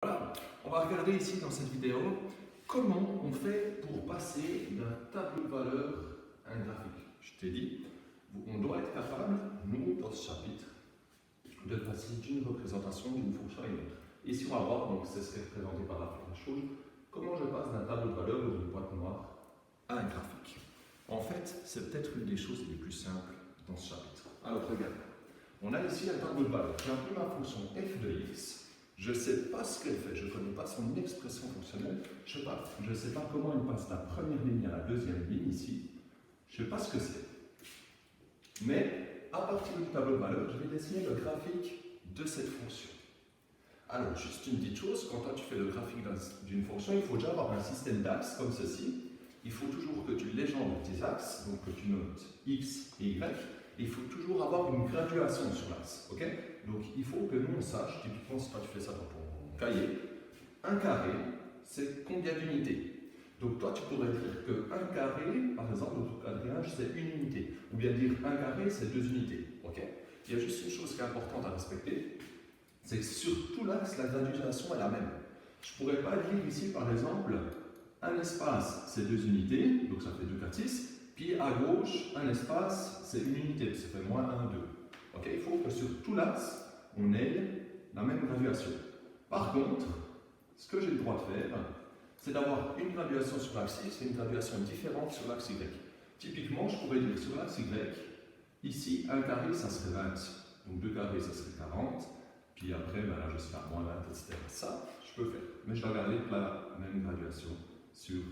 Voilà, on va regarder ici dans cette vidéo comment on fait pour passer d'un tableau de valeur à un graphique. Je t'ai dit, on doit être capable, nous, dans ce chapitre, de passer d'une représentation d'une fonction à une autre. Ici, on va voir, donc c'est ce qui est représenté par la flèche rouge, comment je passe d'un tableau de valeur ou d'une boîte noire à un graphique. En fait, c'est peut-être une des choses les plus simples dans ce chapitre. Alors, regarde, on a ici un tableau de valeur. J'ai appelé ma fonction f de x. Je ne sais pas ce qu'elle fait, je ne connais pas son expression fonctionnelle, je ne sais pas comment elle passe de la première ligne à la deuxième ligne ici, je ne sais pas ce que c'est. Mais à partir du tableau de valeur, je vais dessiner le graphique de cette fonction. Alors, juste une petite chose, quand toi tu fais le graphique d'une fonction, il faut déjà avoir un système d'axes comme ceci. Il faut toujours que tu légendes tes axes, donc que tu notes x et y. Il faut toujours avoir une graduation sur l'axe, ok? Donc il faut que nous on sache, typiquement si toi tu fais ça dans ton cahier, un carré c'est combien d'unités? Donc toi tu pourrais dire que un carré, par exemple au quadrillage c'est une unité, ou bien dire un carré c'est deux unités, ok? Il y a juste une chose qui est importante à respecter, c'est que sur tout l'axe la graduation est la même. Je ne pourrais pas dire ici par exemple, un espace c'est deux unités, donc ça fait 2, 4, 6. Puis à gauche, un espace, c'est une unité, ça fait moins 1, 2. Okay, il faut que sur tout l'axe, on ait la même graduation. Par contre, ce que j'ai le droit de faire, c'est d'avoir une graduation sur l'axe X et une graduation différente sur l'axe Y. Typiquement, je pourrais dire sur l'axe Y, ici, un carré, ça serait 20. Donc 2 carrés, ça serait 40. Puis après, ben là, je serai à moins 20, etc. Ça, je peux faire. Mais je dois garder la même graduation sur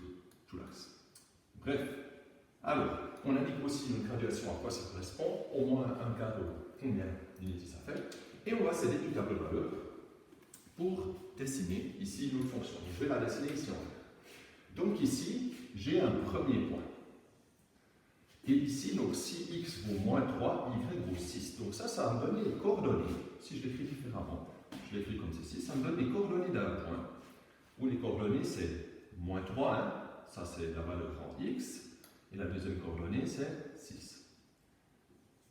tout l'axe. Bref. Alors, on indique aussi une graduation à quoi ça correspond, au moins un quart de combien d'unités ça fait, et on va s'aider du tableau de valeur pour dessiner ici notre fonction. Je vais la dessiner ici en fait. Donc ici, j'ai un premier point. Et ici, donc si x vaut moins 3, y vaut 6. Donc ça va me donner les coordonnées. Si je l'écris différemment, je l'écris comme ceci, ça me donne les coordonnées d'un point, où les coordonnées c'est moins 3, hein, ça c'est la valeur en x, et la deuxième coordonnée, c'est 6.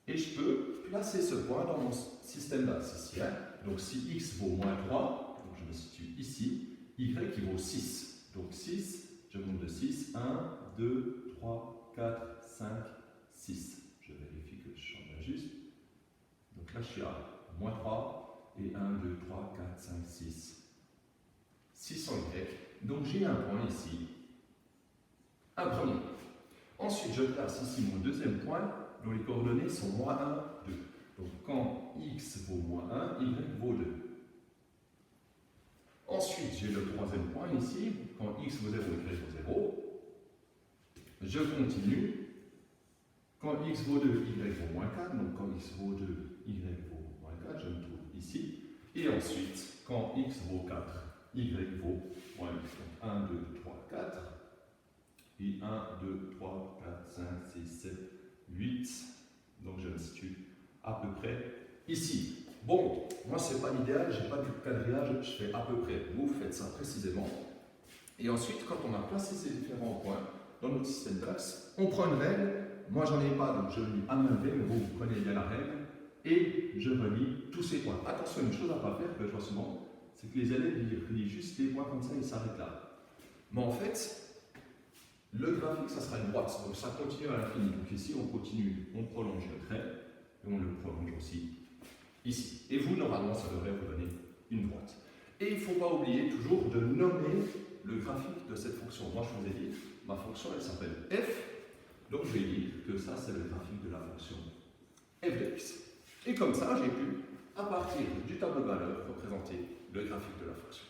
Et je peux placer ce point dans mon système d'axes ici. Donc si x vaut moins 3, donc je me situe ici, y qui vaut 6. Donc 6, je monte de 6, 1, 2, 3, 4, 5, 6. Je vérifie que je change juste. Donc là, je suis à moins 3, et 1, 2, 3, 4, 5, 6. 6 en y. Donc j'ai un point ici, un premier. Ensuite, je place ici mon deuxième point, dont les coordonnées sont moins 1, 2. Donc, quand x vaut moins 1, y vaut 2. Ensuite, j'ai le troisième point ici, quand x vaut 0, y vaut 0. Je continue. Quand x vaut 2, y vaut moins 4. Donc, quand x vaut 2, y vaut moins 4. Je me trouve ici. Et ensuite, quand x vaut 4, y vaut moins 8. Donc, 1, 2, 3, 4. Puis 1, 2, 3, 4, 5, 6, 7, 8. Donc je me situe à peu près ici. Bon, moi c'est pas l'idéal, j'ai pas du quadrillage, je fais à peu près. Vous faites ça précisément. Et ensuite, quand on a placé ces différents points dans notre système d'axes, on prend une règle. Moi j'en ai pas, donc je lis à main levée, mais vous prenez bien la règle. Et je relis tous ces points. Attention, une chose à ne pas faire, que je vois souvent, c'est que les élèves ils relient juste les points comme ça, ils s'arrêtent là. Mais en fait, le graphique, ça sera une droite, donc ça continue à l'infini. Donc ici, on continue, on prolonge le trait, et on le prolonge aussi ici. Et vous, normalement, ça devrait vous donner une droite. Et il ne faut pas oublier toujours de nommer le graphique de cette fonction. Moi, je vous ai dit, ma fonction, elle s'appelle f, donc je vais dire que ça, c'est le graphique de la fonction f de x. Et comme ça, j'ai pu, à partir du tableau de valeur, représenter le graphique de la fonction.